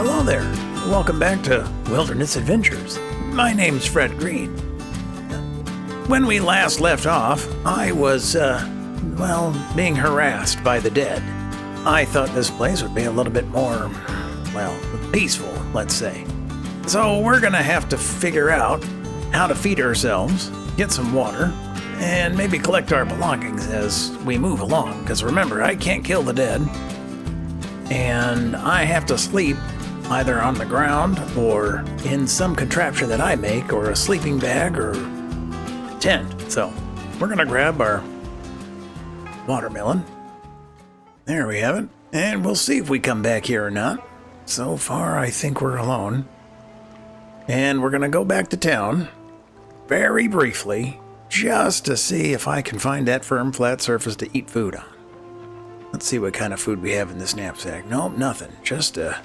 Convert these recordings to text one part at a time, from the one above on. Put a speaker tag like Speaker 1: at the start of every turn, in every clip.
Speaker 1: hello there. Welcome back to Wilderness Adventures. My name's Fred Green. When we last left off, I was, being harassed by the dead. I thought this place would be a little bit more, peaceful, let's say. So we're gonna have to figure out how to feed ourselves, get some water, and maybe collect our belongings as we move along. Because remember, I can't kill the dead, and I have to sleep either on the ground or in some contraption that I make, or a sleeping bag or tent. So we're gonna grab our watermelon. There we have it. And we'll see if we come back here or not. So far, I think we're alone. And we're gonna go back to town very briefly, just to see if I can find that firm, flat surface to eat food on. Let's see what kind of food we have in this knapsack. Nope, nothing. Just a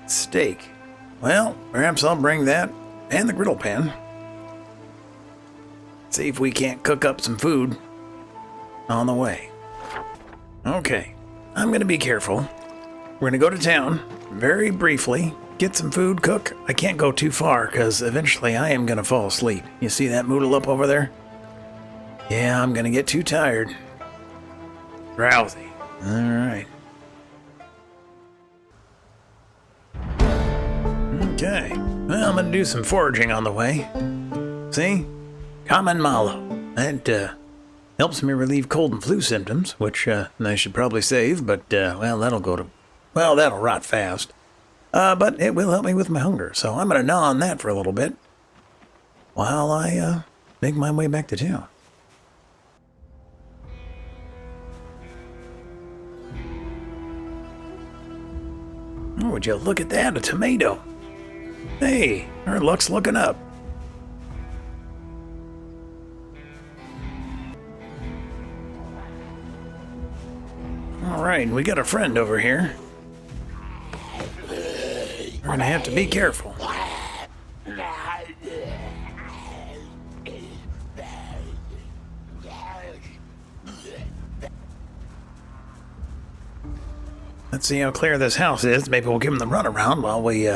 Speaker 1: steak. Well, perhaps I'll bring that and the griddle pan. See if we can't cook up some food on the way. Okay, I'm gonna be careful. We're gonna go to town very briefly, get some food, cook. I can't go too far because eventually I am gonna fall asleep. You see that moodle up over there? Yeah, I'm gonna get too tired. Drowsy. All right. Okay, well, I'm gonna do some foraging on the way. See? Common mallow. That helps me relieve cold and flu symptoms, which I should probably save, but, that'll rot fast. But it will help me with my hunger, so I'm gonna gnaw on that for a little bit while I make my way back to town. Oh, would you look at that, a tomato. Hey, our luck's looking up. All right, we got a friend over here. We're gonna have to be careful. Let's see how clear this house is. Maybe we'll give him the runaround while we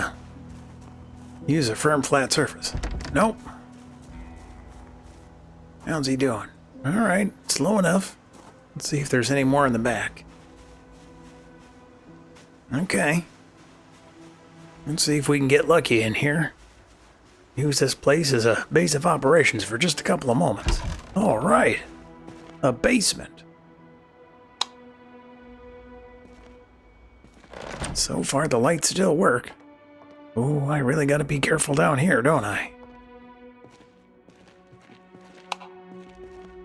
Speaker 1: use a firm, flat surface. Nope. How's he doing? All right, slow enough. Let's see if there's any more in the back. Okay. Let's see if we can get lucky in here. Use this place as a base of operations for just a couple of moments. All right. A basement. So far, the lights still work. Oh, I really gotta be careful down here, don't I?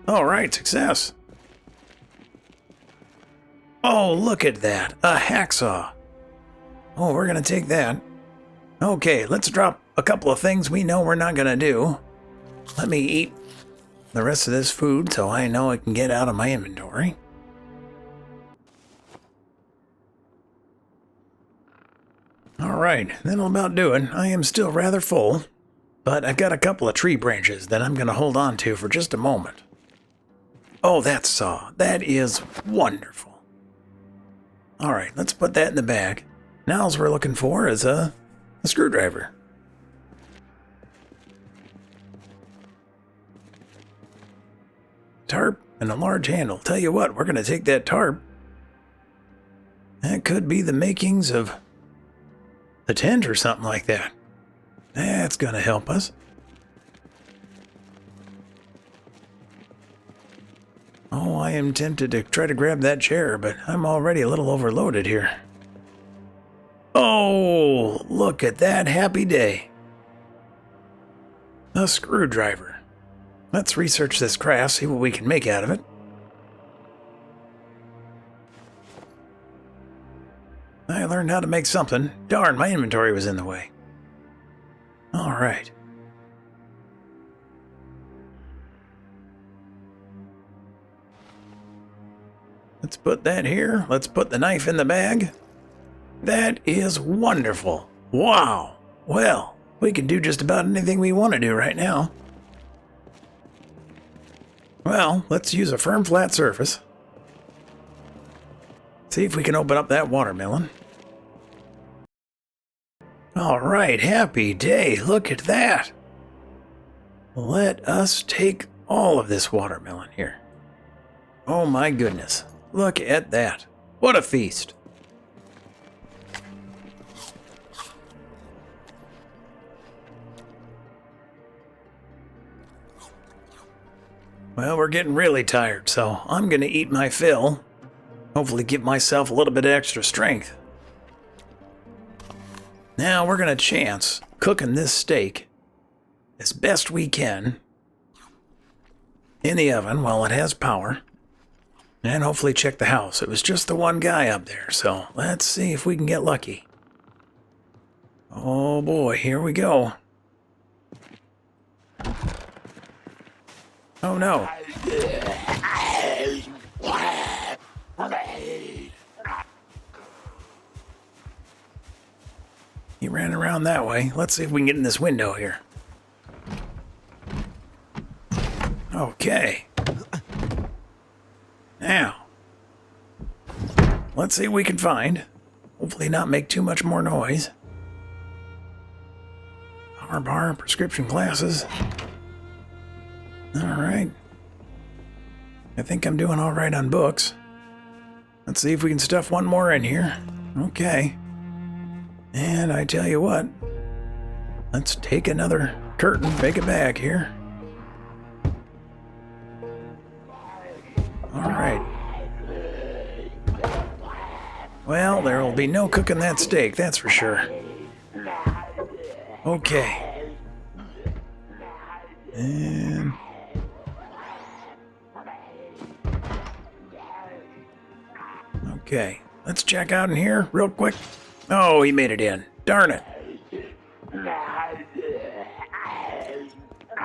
Speaker 1: All right, success. Oh, look at that. A hacksaw. Oh, we're gonna take that. Okay, let's drop a couple of things we know we're not gonna do. Let me eat the rest of this food so I know I can get out of my inventory. All right, that'll about do it. I am still rather full, but I've got a couple of tree branches that I'm gonna hold on to for just a moment. Oh, that saw. That is wonderful. All right, let's put that in the bag. Now all we're looking for is a screwdriver. Tarp and a large handle. Tell you what, we're going to take that tarp. That could be the makings of a tent or something like that. That's going to help us. Oh, I am tempted to try to grab that chair, but I'm already a little overloaded here. Oh, look at that happy day. A screwdriver. Let's research this craft, see what we can make out of it. I learned how to make something. Darn, my inventory was in the way. All right. Let's put that here. Let's put the knife in the bag. That is wonderful. Wow. Well, we can do just about anything we want to do right now. Well, let's use a firm, flat surface. See if we can open up that watermelon. All right, happy day. Look at that. Let us take all of this watermelon here. Oh my goodness. Look at that. What a feast. Well, we're getting really tired, so I'm going to eat my fill. Hopefully give myself a little bit of extra strength. Now we're going to chance cooking this steak as best we can in the oven while it has power. And hopefully check the house. It was just the one guy up there, so let's see if we can get lucky. Oh boy, here we go. Oh no. He ran around that way. Let's see if we can get in this window here. Okay. Now, let's see what we can find. Hopefully not make too much more noise. Power bar, prescription glasses. Alright. I think I'm doing alright on books. Let's see if we can stuff one more in here. Okay. And I tell you what, let's take another curtain, make it back here. Alright. Well, there will be no cooking that steak, that's for sure. Okay. And... okay, let's check out in here real quick. Oh, he made it in. Darn it.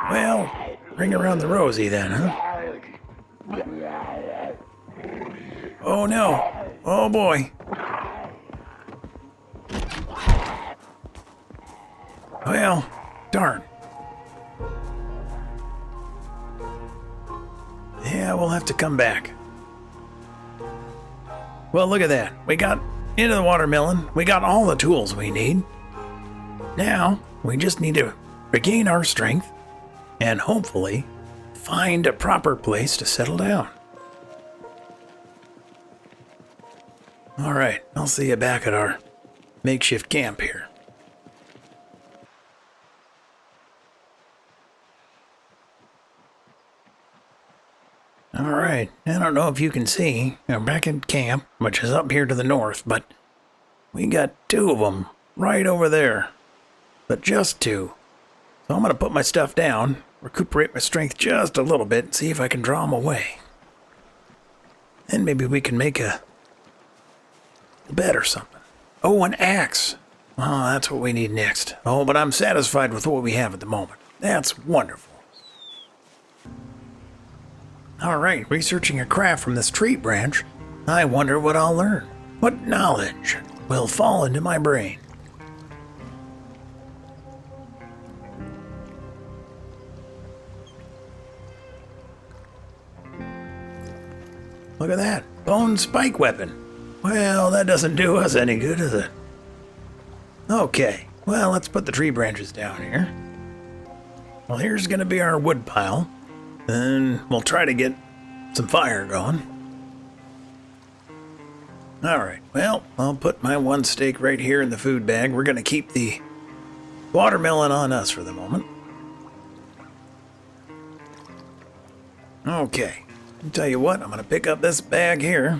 Speaker 1: Well, ring around the rosy then, huh? Oh no. Oh boy. Well, darn. Yeah, we'll have to come back. Well, look at that. We got into the watermelon. We got all the tools we need. Now, we just need to regain our strength and hopefully find a proper place to settle down. All right, I'll see you back at our makeshift camp here. All right, I don't know if you can see, we're back at camp, which is up here to the north, but we got two of them right over there, but just two. So I'm going to put my stuff down, recuperate my strength just a little bit, and see if I can draw them away. Then maybe we can make a bed or something. Oh, an axe. Oh, that's what we need next. Oh, but I'm satisfied with what we have at the moment. That's wonderful. All right, researching a craft from this tree branch, I wonder what I'll learn. What knowledge will fall into my brain? Look at that, bone spike weapon. Well, that doesn't do us any good, does it? Okay, well, let's put the tree branches down here. Well, here's gonna be our wood pile. Then we'll try to get some fire going. Alright, well, I'll put my one steak right here in the food bag. We're going to keep the watermelon on us for the moment. Okay, I'll tell you what, I'm going to pick up this bag here.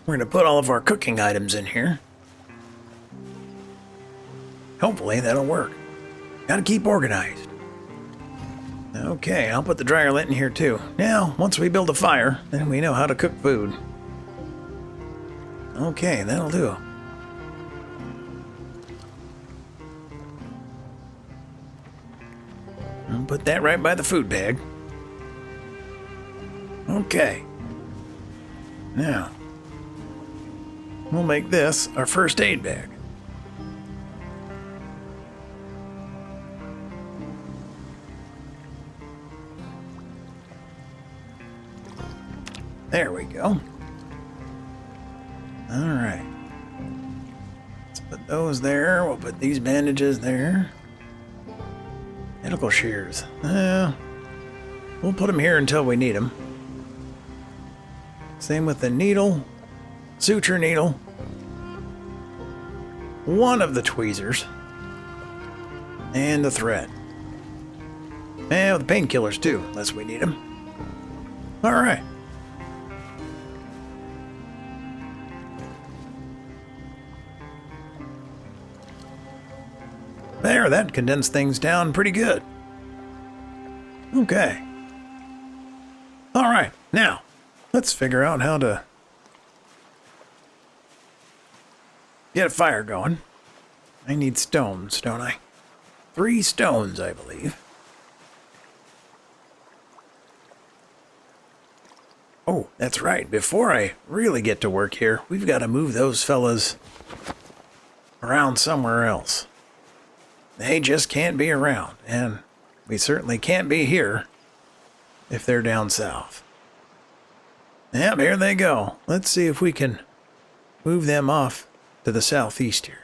Speaker 1: We're going to put all of our cooking items in here. Hopefully that'll work. Gotta keep organized. Okay, I'll put the dryer lint in here too. Now, once we build a fire, then we know how to cook food. Okay, that'll do. I'll put that right by the food bag. Okay. Now, we'll make this our first aid bag. There we go. Alright. Let's put those there. We'll put these bandages there. Medical shears. We'll put them here until we need them. Same with the needle. Suture needle. One of the tweezers. And the thread. And the painkillers too, unless we need them. Alright. There, that condensed things down pretty good. Okay. Alright, now, let's figure out how to get a fire going. I need stones, don't I? 3 stones, I believe. Oh, that's right. Before I really get to work here, we've got to move those fellas around somewhere else. They just can't be around, and we certainly can't be here if they're down south. Yep, here they go. Let's see if we can move them off to the southeast here.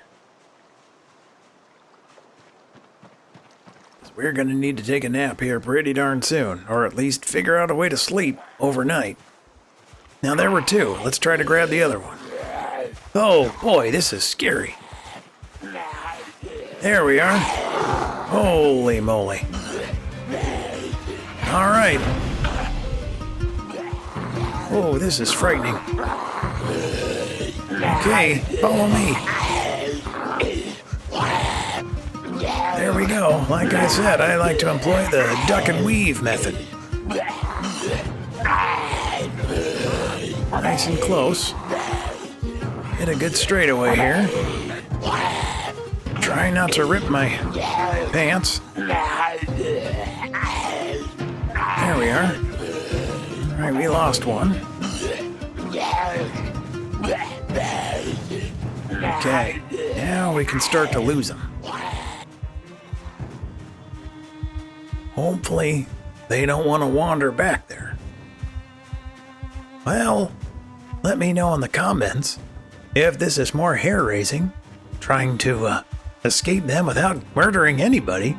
Speaker 1: We're going to need to take a nap here pretty darn soon, or at least figure out a way to sleep overnight. Now there were 2. Let's try to grab the other one. Oh boy, this is scary. There we are. Holy moly. All right. Oh, this is frightening. Okay, follow me. There we go. Like I said, I like to employ the duck and weave method. Nice and close. Get a good straightaway here. Try not to rip my pants. There we are. All right, we lost one. Okay, now we can start to lose them. Hopefully, they don't want to wander back there. Well, let me know in the comments if this is more hair-raising, trying to escape them without murdering anybody,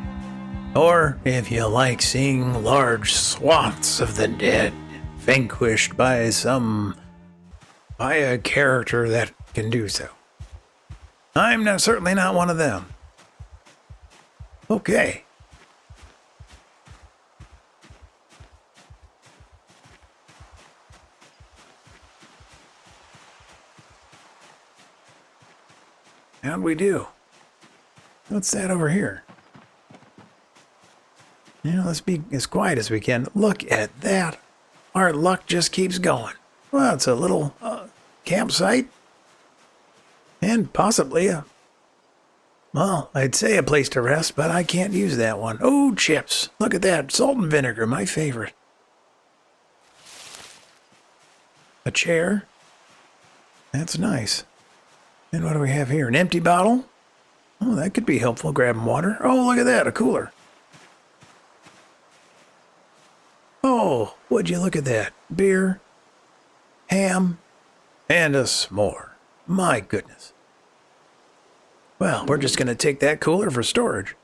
Speaker 1: or if you like seeing large swaths of the dead vanquished by a character that can do so. I'm certainly not one of them. Okay. How'd we do? What's that over here? Yeah, let's be as quiet as we can. Look at that. Our luck just keeps going. Well, it's a little campsite. And possibly I'd say a place to rest, but I can't use that one. Oh, chips. Look at that. Salt and vinegar, my favorite. A chair. That's nice. And what do we have here? An empty bottle? Oh, that could be helpful, grabbing water. Oh, look at that, a cooler. Oh, would you look at that? Beer, ham, and a s'more. My goodness. Well, we're just going to take that cooler for storage.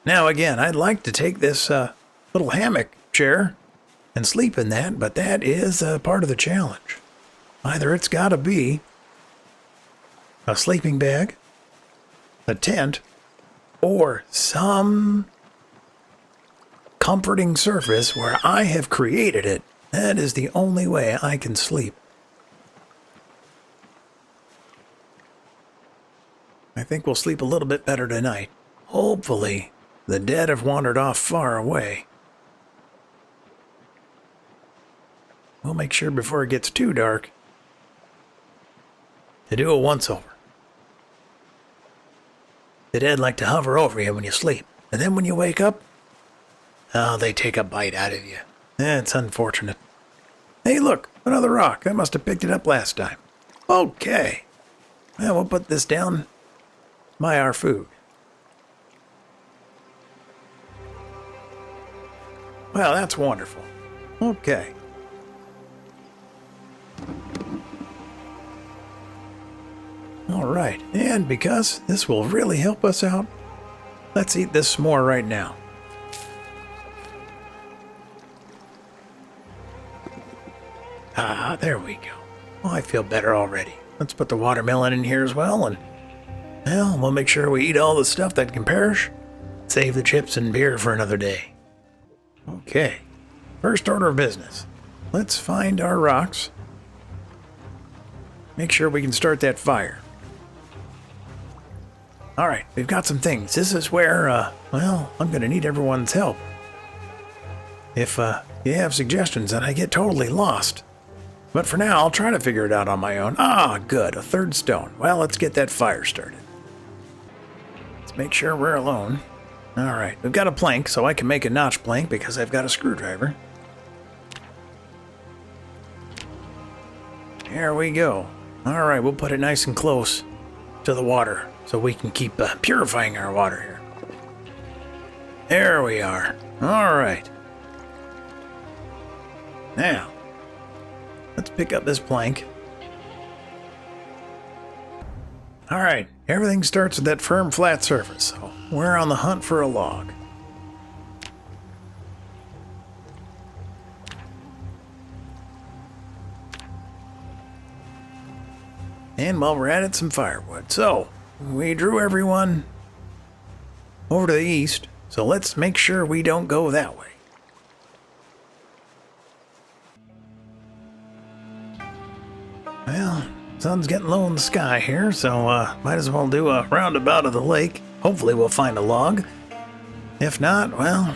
Speaker 1: Now, again, I'd like to take this little hammock chair and sleep in that, but that is part of the challenge. Either it's got to be a sleeping bag, a tent, or some comforting surface where I have created it. That is the only way I can sleep. I think we'll sleep a little bit better tonight. Hopefully, the dead have wandered off far away. We'll make sure before it gets too dark to do a once-over. The dead like to hover over you when you sleep, and then when you wake up, oh, they take a bite out of you. That's unfortunate. Hey, look, another rock. I must have picked it up last time. Okay. Well, we'll put this down by our food. Well, that's wonderful. Okay. right, and because this will really help us out, let's eat this s'more right now. Ah, there we go. Oh, I feel better already. Let's put the watermelon in here as well, and, well, we'll make sure we eat all the stuff that can perish. Save the chips and beer for another day. Okay, first order of business. Let's find our rocks. Make sure we can start that fire. Alright, we've got some things. This is where, well, I'm gonna need everyone's help. If, you have suggestions, then I get totally lost. But for now, I'll try to figure it out on my own. Ah, good, a third stone. Well, let's get that fire started. Let's make sure we're alone. Alright, we've got a plank, so I can make a notch plank because I've got a screwdriver. There we go. Alright, we'll put it nice and close to the water so we can keep purifying our water here. There we are. Alright. Now, let's pick up this plank. Alright, everything starts with that firm, flat surface, so we're on the hunt for a log. And while we're at it, some firewood. So, we drew everyone over to the east, so let's make sure we don't go that way. Well, sun's getting low in the sky here, so might as well do a roundabout of the lake. Hopefully we'll find a log. If not, well,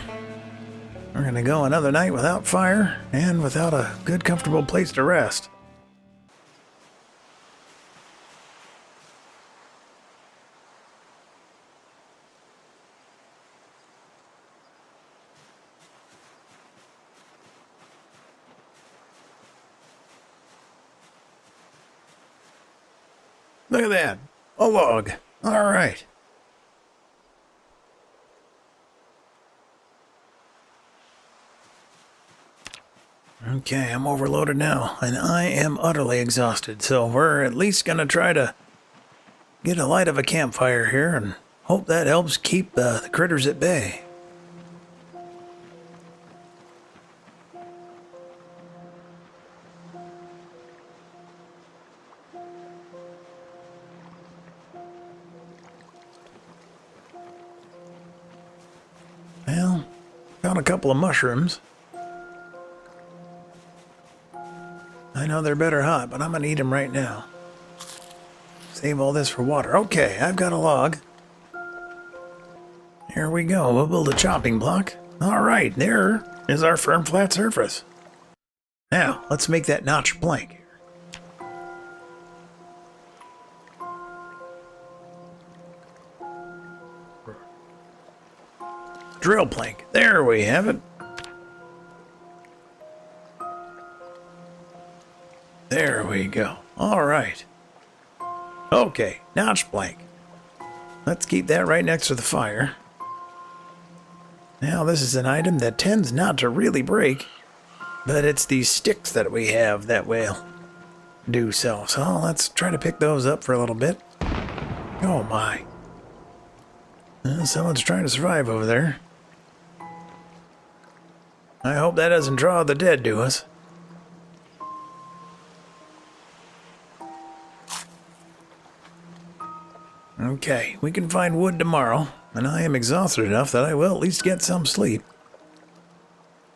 Speaker 1: we're gonna go another night without fire and without a good, comfortable place to rest. Look at that. A log. All right. Okay, I'm overloaded now, and I am utterly exhausted, so we're at least going to try to get a light of a campfire here and hope that helps keep the critters at bay. Well, found a couple of mushrooms. I know they're better hot, but I'm going to eat them right now. Save all this for water. Okay, I've got a log. Here we go. We'll build a chopping block. All right, there is our firm, flat surface. Now, let's make that notch plank. Drill plank. There we have it. There we go. All right. Okay, notch plank. Let's keep that right next to the fire. Now, this is an item that tends not to really break, but it's these sticks that we have that will do so. So let's try to pick those up for a little bit. Oh my. Someone's trying to survive over there. I hope that doesn't draw the dead to us. Okay, we can find wood tomorrow, and I am exhausted enough that I will at least get some sleep.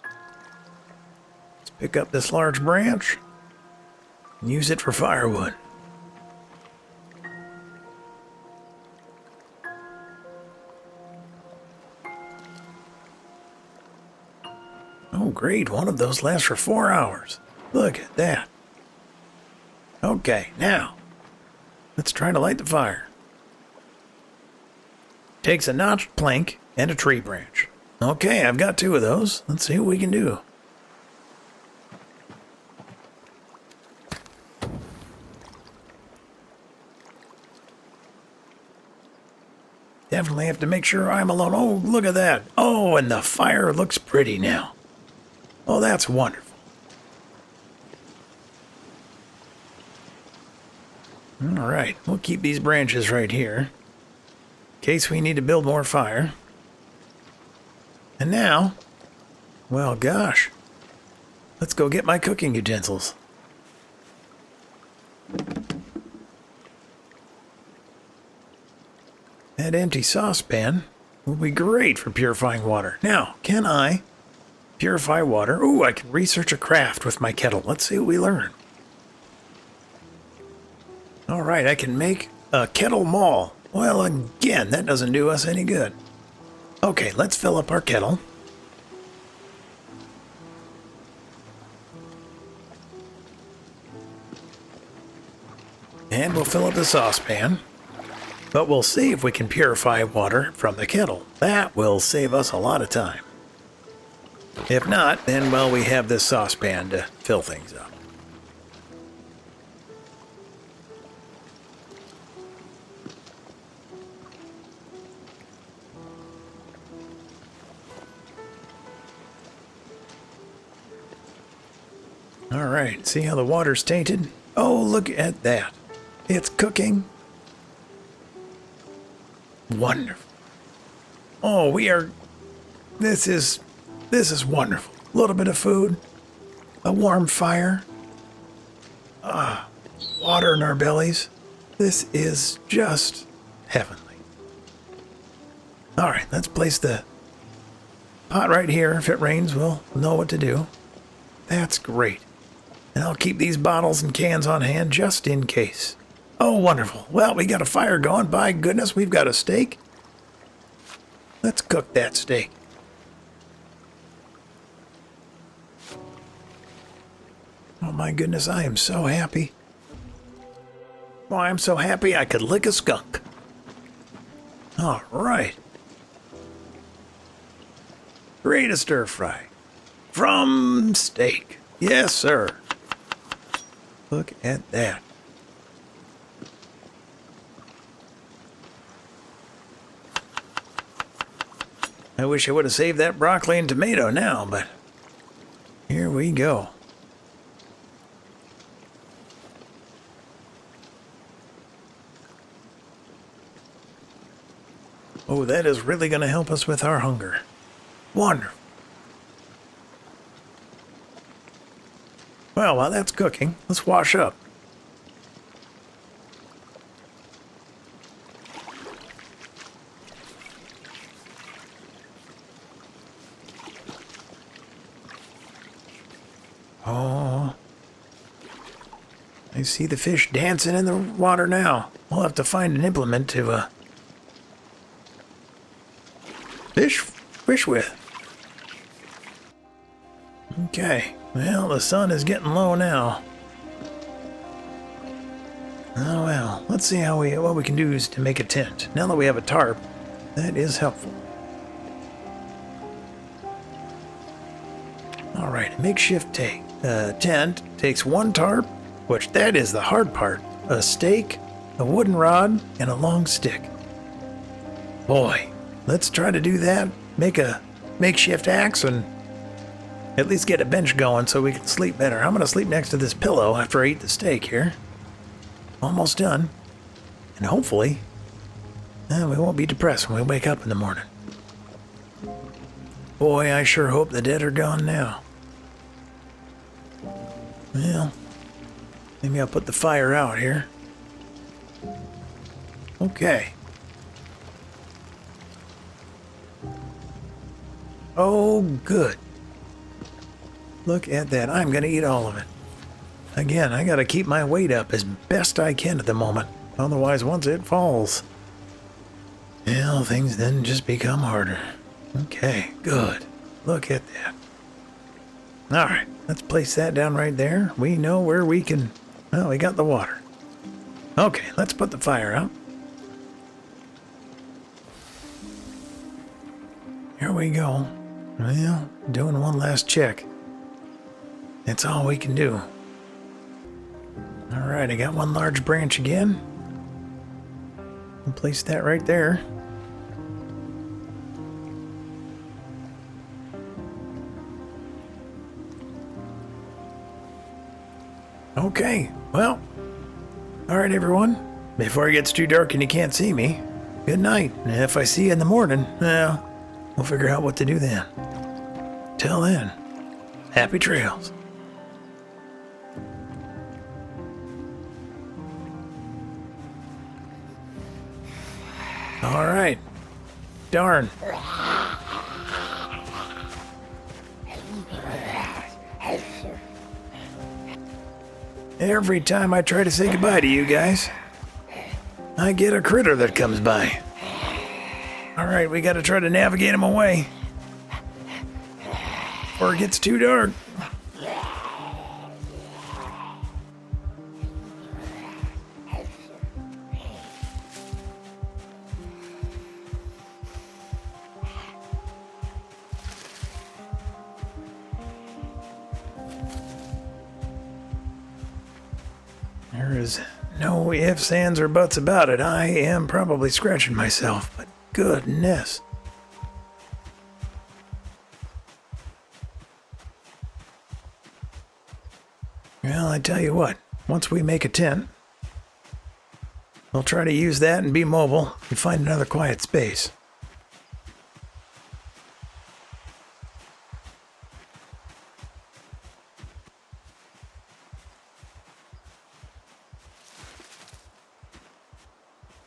Speaker 1: Let's pick up this large branch and use it for firewood. Oh great, one of those lasts for 4 hours. Look at that. Okay, now, let's try to light the fire. Takes a notched plank and a tree branch. Okay, I've got 2 of those. Let's see what we can do. Definitely have to make sure I'm alone. Oh, look at that. Oh, and the fire looks pretty now. Oh, that's wonderful. All right, we'll keep these branches right here in case we need to build more fire. And now, well, gosh, let's go get my cooking utensils. That empty saucepan will be great for purifying water. Now, can I purify water? Ooh, I can research a craft with my kettle. Let's see what we learn. All right, I can make a kettle maul. Well, again, that doesn't do us any good. Okay, let's fill up our kettle. And we'll fill up the saucepan. But we'll see if we can purify water from the kettle. That will save us a lot of time. If not, then, well, we have this saucepan to fill things up. All right, see how the water's tainted? Oh, look at that. It's cooking. Wonderful. Oh, this is wonderful. A little bit of food, a warm fire, water in our bellies. This is just heavenly. All right, let's place the pot right here. If it rains, we'll know what to do. That's great. And I'll keep these bottles and cans on hand just in case. Oh, wonderful. Well, we got a fire going. By goodness, we've got a steak. Let's cook that steak. Oh, my goodness, I am so happy. Oh, I'm so happy I could lick a skunk. All right. Create a stir fry. From steak. Yes, sir. Look at that. I wish I would have saved that broccoli and tomato now, but here we go. Oh, that is really going to help us with our hunger. Wonderful. Well, while that's cooking, let's wash up. Oh, I see the fish dancing in the water now. We'll have to find an implement to fish with. Okay, well, the sun is getting low now. Oh well, let's see what we can do is to make a tent. Now that we have a tarp, that is helpful. All right, a makeshift tent takes one tarp, which that is the hard part. A stake, a wooden rod, and a long stick. Boy, let's try to do that. Make a makeshift axe and at least get a bench going so we can sleep better. I'm going to sleep next to this pillow after I eat the steak here. Almost done. And hopefully, we won't be depressed when we wake up in the morning. Boy, I sure hope the dead are gone now. Well, maybe I'll put the fire out here. Okay. Oh, good. Look at that. I'm going to eat all of it. Again, I got to keep my weight up as best I can at the moment. Otherwise, once it falls, well, things then just become harder. Okay, good. Look at that. All right, let's place that down right there. We know where we can... Well, we got the water. Okay, let's put the fire out. Here we go. Well, doing one last check. That's all we can do. All right, I got one large branch again. I'll place that right there. Okay, well, All right, everyone. Before it gets too dark and you can't see me, good night. And if I see you in the morning, well, we'll figure out what to do then. Till then, happy trails. All right. Darn. Every time I try to say goodbye to you guys, I get a critter that comes by. All right, we got to try to navigate him away before it gets too dark. There is no ifs, ands, or buts about it. I am probably scratching myself, but goodness. Well, I tell you what, once we make a tent, we'll try to use that and be mobile and find another quiet space.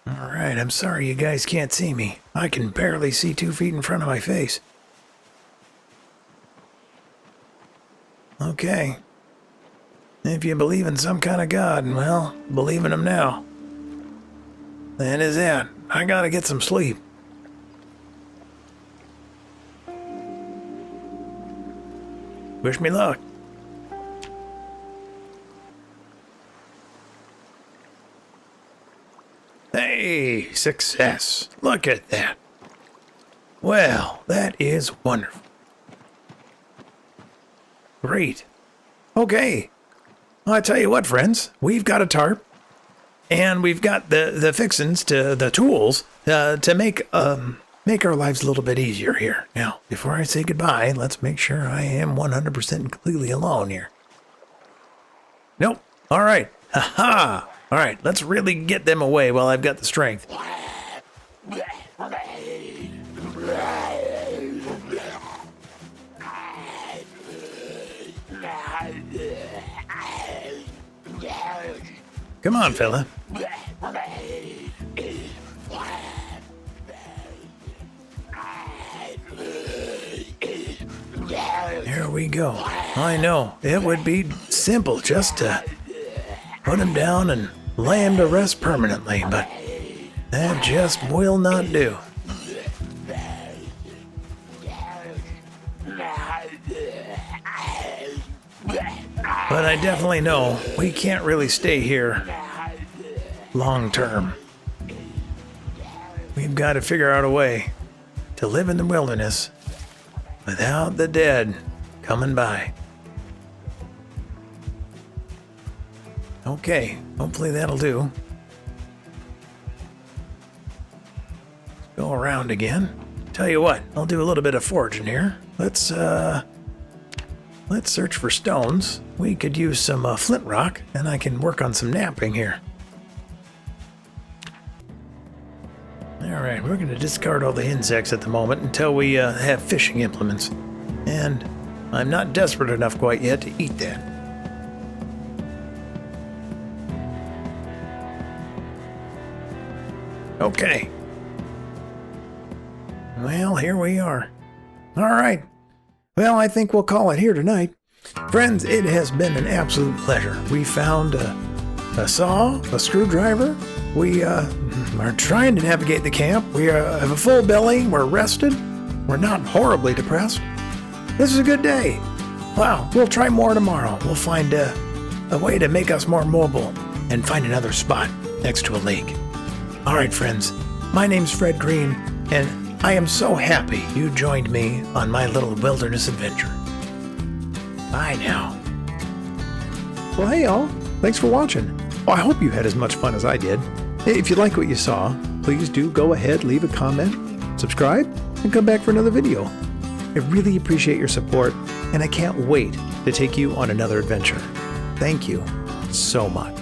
Speaker 1: Alright, I'm sorry you guys can't see me. I can barely see 2 feet in front of my face. Okay. If you believe in some kind of God, well, believe in him now. That is it. I gotta get some sleep. Wish me luck. Hey, success. Look at that. Well, that is wonderful. Great. Okay. Well, I tell you what, friends. We've got a tarp. And we've got the fixins to the tools to make our lives a little bit easier here. Now, before I say goodbye, let's make sure I am 100% and completely alone here. Nope. All right. Ha-ha. All right, let's really get them away while I've got the strength. Come on, fella. There we go. I know, it would be simple just to put him down and lay him to rest permanently, but that just will not do. But I definitely know we can't really stay here long term. We've got to figure out a way to live in the wilderness without the dead coming by. Okay, hopefully that'll do. Go around again. Tell you what, I'll do a little bit of foraging here. Let's search for stones. We could use some flint rock, and I can work on some napping here. Alright, we're going to discard all the insects at the moment until we have fishing implements. And I'm not desperate enough quite yet to eat that. Okay. Well, here we are. All right. Well, I think we'll call it here tonight. Friends, it has been an absolute pleasure. We found a saw, a screwdriver. We are trying to navigate the camp. We have a full belly. We're rested. We're not horribly depressed. This is a good day. Wow, we'll try more tomorrow. We'll find a way to make us more mobile and find another spot next to a lake. All right, friends, my name's Fred Green, and I am so happy you joined me on my little wilderness adventure. Bye now. Well, hey, y'all. Thanks for watching. Oh, I hope you had as much fun as I did. If you like what you saw, please do go ahead, leave a comment, subscribe, and come back for another video. I really appreciate your support, and I can't wait to take you on another adventure. Thank you so much.